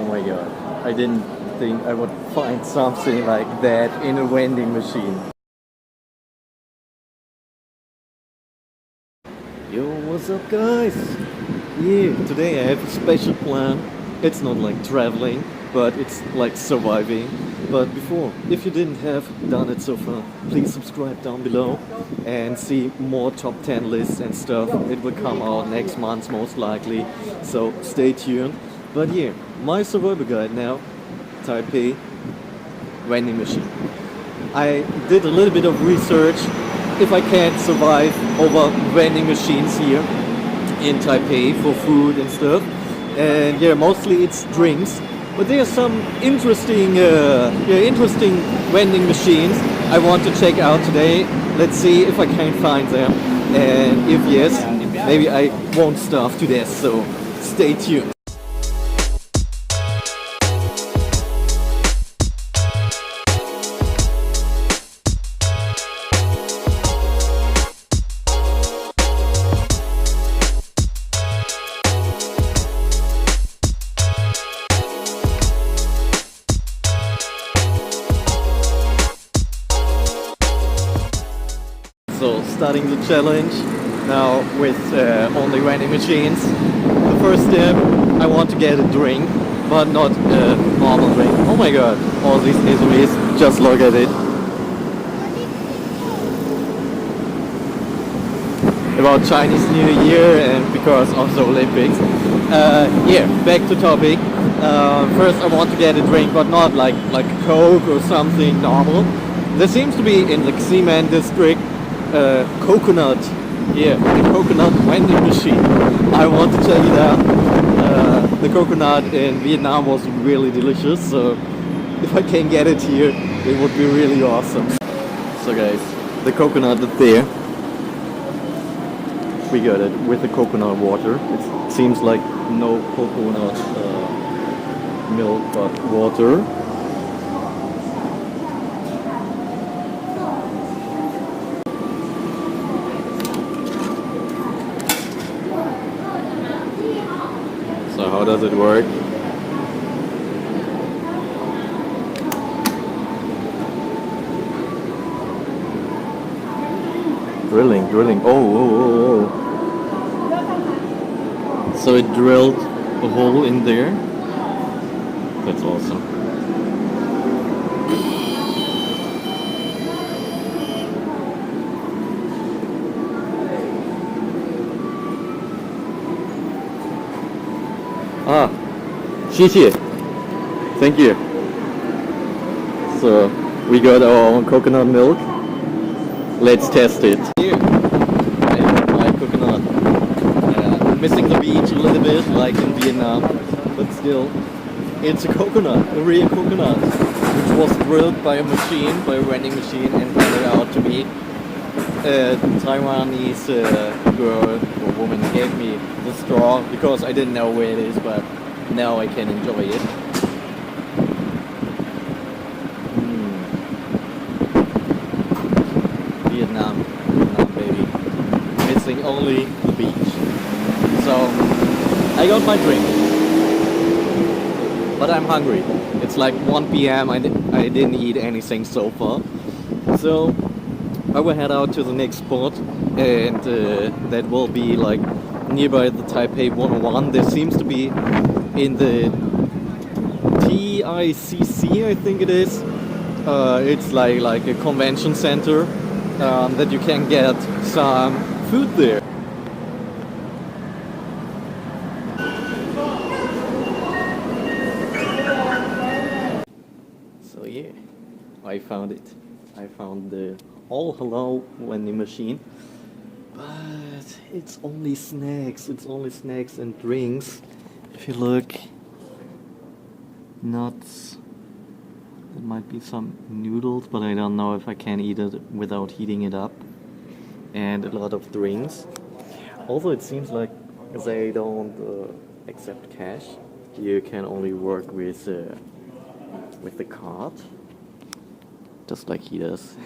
Oh my god, I didn't think I would find something like that in a vending machine. Yo, what's up guys? Yeah, today I have a special plan. It's not like traveling, but it's like surviving. But before, if you didn't have done it so far, please subscribe down below and see more top 10 lists and stuff. It will come out next month most likely, so stay tuned. But yeah, my survival guide now, Taipei vending machine. I did a little bit of research if I can't survive over vending machines here in Taipei for food and stuff. And yeah, mostly it's drinks. But there are some interesting vending machines I want to check out today. Let's see if I can find them. And if yes, maybe I won't starve to death. So stay tuned. So starting the challenge now with only vending machines. The first step, I want to get a drink, but not a normal drink. Oh my god, all these SUVs, just look at it. About Chinese New Year and because of the Olympics. Yeah, back to topic. First I want to get a drink, but not like a Coke or something normal. There seems to be in the Ximen district coconut, yeah, the coconut vending machine. I want to check it out. The coconut in Vietnam was really delicious, so if I can get it here, it would be really awesome. So guys, the coconut is there. We got it with the coconut water. It seems like no coconut milk, but water. So how does it work? Drilling. Oh. So it drilled a hole in there. That's awesome. Ah, 谢谢. Thank you. So we got our own coconut milk. Let's test it. Here, I like coconut. I'm missing the beach a little bit, like in Vietnam, but still, it's a coconut, a real coconut, which was drilled by a machine, by a vending machine, and handed out to me. A Taiwanese girl or woman gave me the straw because I didn't know where it is, but now I can enjoy it. Vietnam baby. Missing only the beach. So I got my drink, but I'm hungry. It's like 1 p.m. I didn't eat anything so far. So I will head out to the next spot, and that will be like nearby the Taipei 101. There seems to be in the TICC, I think it is. It's like a convention center that you can get some food there. So yeah, I found it. I found the all hello vending machine, but it's only snacks. It's only snacks and drinks. If you look, nuts. There might be some noodles, but I don't know if I can eat it without heating it up. And a lot of drinks. Also, it seems like they don't accept cash. You can only work with the card, just like he does.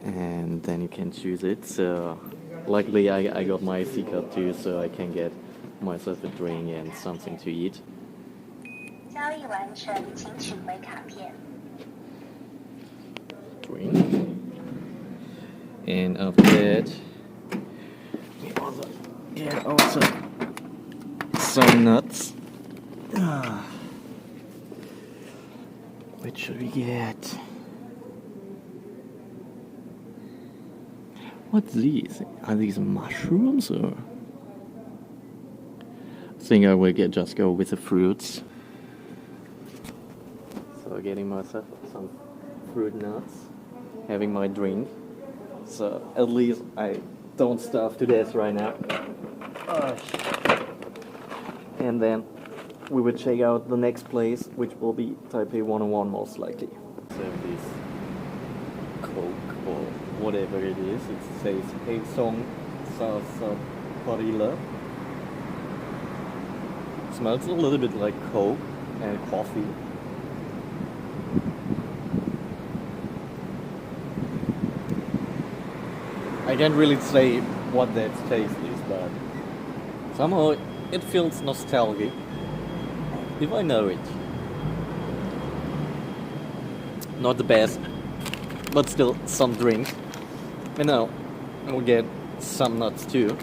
And then you can choose it. So luckily I got my C card too, so I can get myself a drink and something to eat. 交易完成，请取回卡片。 Drink. And after that, we also get also some nuts. What should we get? What's these? Are these mushrooms or? I think I will just go with the fruits. So getting myself some fruit nuts, having my drink. So at least I don't starve to death right now. And then we will check out the next place, which will be Taipei 101 most likely. So this Coke or whatever it is, it says Heisong Sarsaparilla. Smells a little bit like Coke and coffee. I can't really say what that taste is, but somehow it feels nostalgic, if I know it. Not the best, but still some drink. And now we'll get some nuts too.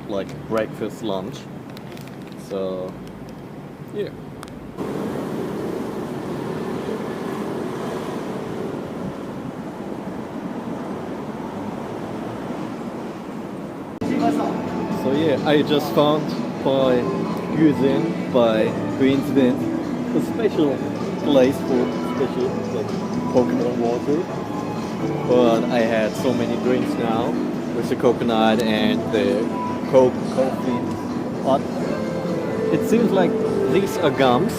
Like breakfast, lunch. So yeah. So yeah, I just found by using by coincidence a special place for special like coconut water. But I had so many drinks now with the coconut and the Coke coffee. But it seems like these are gums,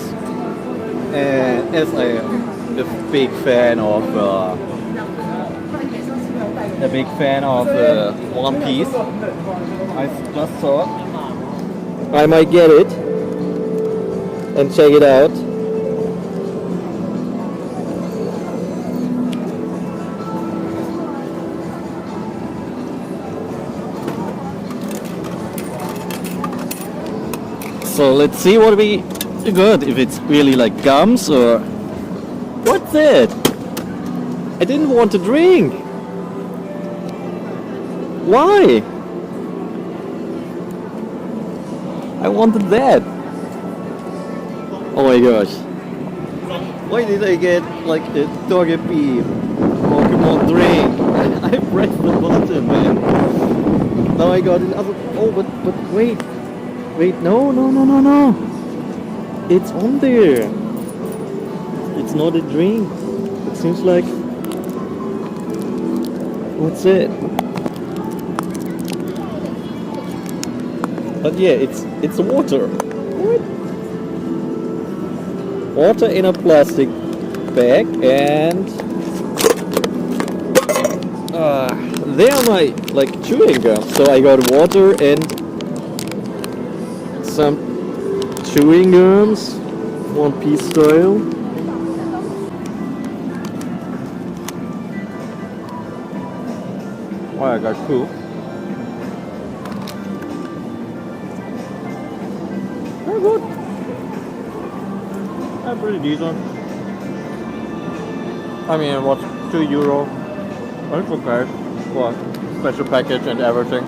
and as I am a big fan of One Piece, I just thought I might get it and check it out. So let's see what we got, if it's really like gums or... What's it? I didn't want to drink. Why? I wanted that. Oh my gosh. Why did I get like a Togepi Pokemon drink? I pressed the button, man. Now I got another... Oh, but wait. Wait, no. It's on there. It's not a drink. It seems like... What's it? But yeah, it's water. What? Water in a plastic bag, and they are my like chewing gum. So I got water and some chewing gums, One Piece style. Oh, I got two. They're good. They're pretty decent. I mean, what's €2? It's okay. Well, special package and everything.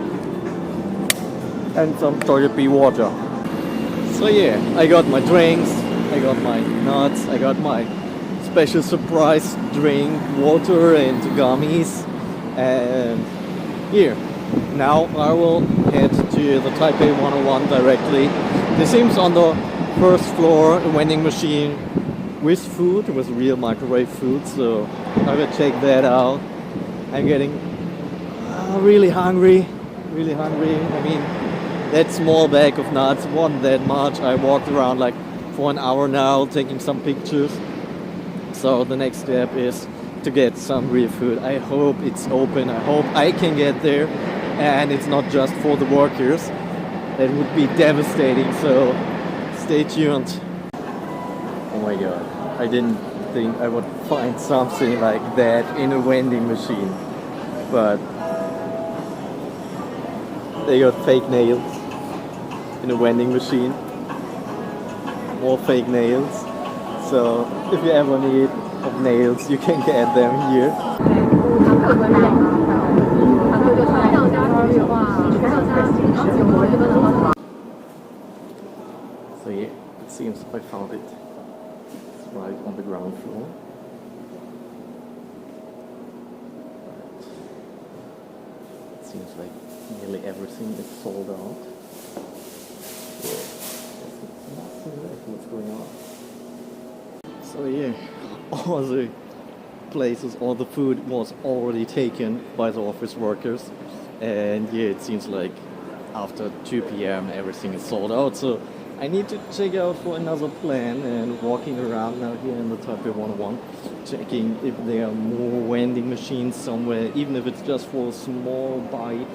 And some Togepi water. So yeah, I got my drinks, I got my nuts, I got my special surprise drink, water and gummies. And here, now I will head to the Taipei 101 directly. There seems on the first floor a vending machine with food, with real microwave food, so I will check that out. I'm getting really hungry. I mean, that small bag of nuts wasn't that much. I walked around like for an hour now taking some pictures. So the next step is to get some real food. I hope it's open. I hope I can get there and it's not just for the workers. That would be devastating, so stay tuned. Oh my god, I didn't think I would find something like that in a vending machine. But They got fake nails in a vending machine. More fake nails. So if you ever need of nails, you can get them here. So yeah, it seems I found it. It's right on the ground floor. It seems like nearly everything is sold out. What's going on? So yeah, all the places, all the food was already taken by the office workers, and yeah, it seems like after 2 p.m. everything is sold out. So I need to check out for another plan and walking around now here in the Taipei 101, checking if there are more vending machines somewhere, even if it's just for a small bite.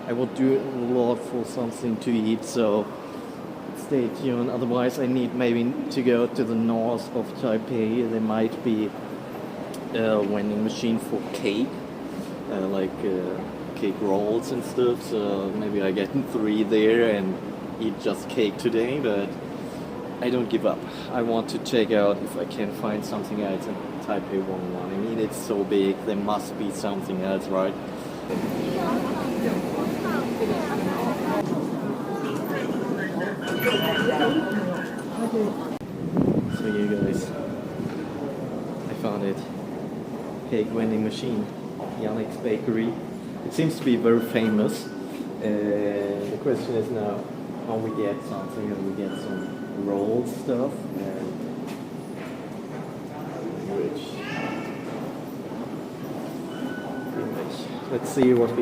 I will do a lot for something to eat, so stay tuned. Otherwise, I need maybe to go to the north of Taipei. There might be a vending machine for cake, cake rolls and stuff. So maybe I get 3 there and eat just cake today. But I don't give up. I want to check out if I can find something else in Taipei 101. I mean, it's so big. There must be something else, right? So you guys, I found it. Cake vending machine, Yannick's Bakery. It seems to be very famous. And the question is now how we get something, and we get some rolled stuff and which let's see what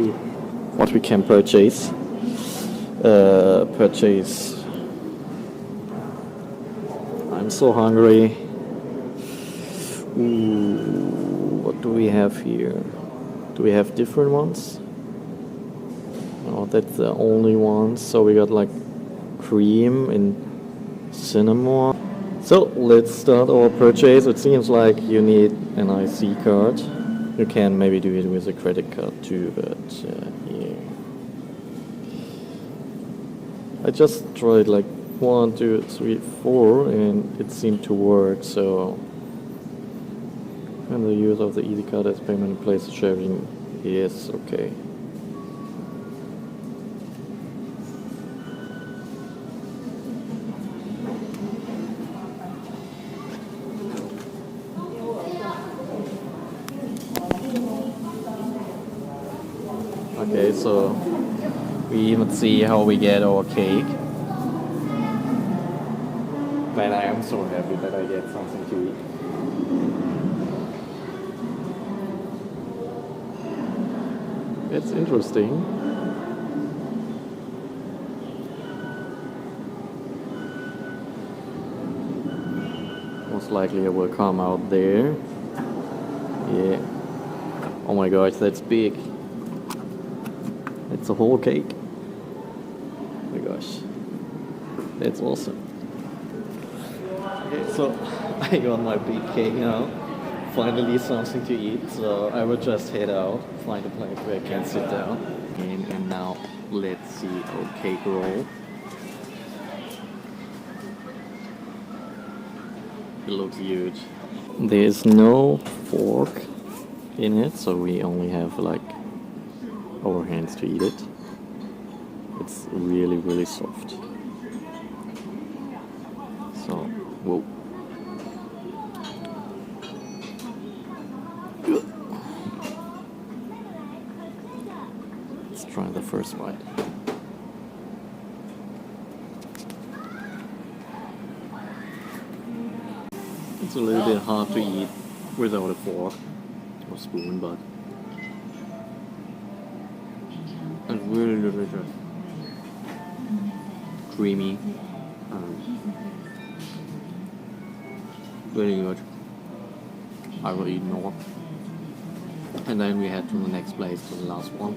we can purchase. I'm so hungry. Ooh, what do we have here? Do we have different ones? Oh, that's the only one. So we got like cream and cinnamon. So let's start our purchase. It seems like you need an IC card. You can maybe do it with a credit card too, but yeah. I just tried like 1, 2, 3, 4, and it seemed to work. So, and the use of the easy card as payment in place of sharing, yes, okay. Okay, so we even see how we get our cake. Man, I am so happy that I get something to eat. It's interesting. Most likely it will come out there. Yeah. Oh my gosh, that's big. It's a whole cake. Oh my gosh. That's awesome. Okay, so I got my big cake now. Finally something to eat, so I will just head out, find a place where I can sit down. And now let's see our cake roll. It looks huge. There is no fork in it, so we only have like our hands to eat it. It's really, really soft. So, whoa. Let's try the first bite. It's a little bit hard to eat without a fork or spoon, but it's really delicious. Creamy. Very good. I will eat more. And then we head to the next place, to the last one.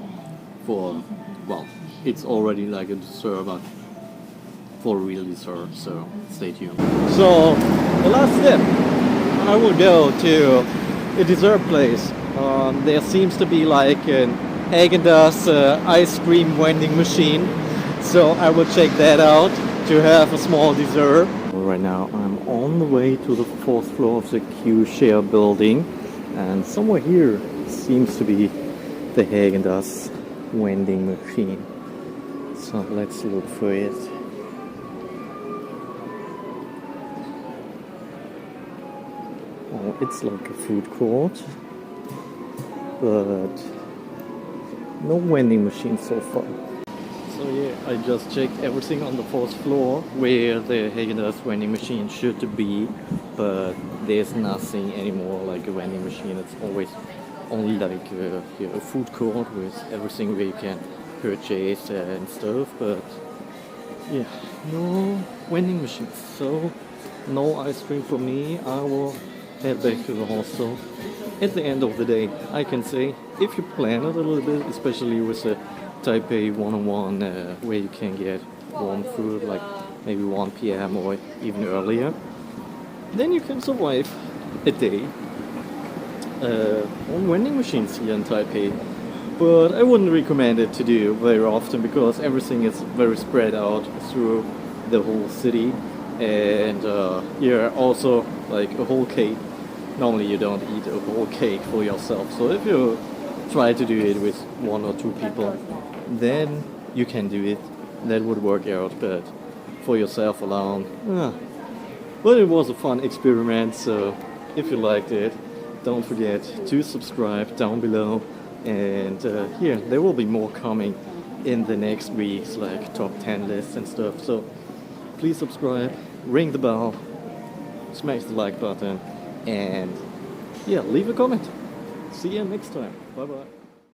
For, well, it's already like a dessert, but for real dessert, so stay tuned. So, the last step, I will go to a dessert place. There seems to be like an Haagen-Dazs ice cream vending machine. So I will check that out to have a small dessert. Right now I'm on the way to the fourth floor of the Q-Share building, and somewhere here seems to be the Haagen-Dazs vending machine. So let's look for it. Oh, it's like a food court, but no vending machine so far. So yeah, I just checked everything on the fourth floor where the Haagen-Dazs vending machine should be, but there's nothing anymore like a vending machine. It's always only like a food court with everything where you can purchase and stuff, but yeah, no vending machines. So no ice cream for me. I will head back to the hostel. At the end of the day, I can say if you plan it a little bit, especially with the Taipei 101 where you can get warm food like maybe 1 p.m. or even earlier, then you can survive a day on vending machines here in Taipei. But I wouldn't recommend it to do very often because everything is very spread out through the whole city, and yeah, also like a whole cake. Normally you don't eat a whole cake for yourself, so if you try to do it with 1 or 2 people, then you can do it. That would work out, but for yourself alone, but it was a fun experiment. So if you liked it, don't forget to subscribe down below, and yeah, there will be more coming in the next weeks, like top 10 lists and stuff. So please subscribe, ring the bell, smash the like button, and yeah, leave a comment. See you next time. Bye bye.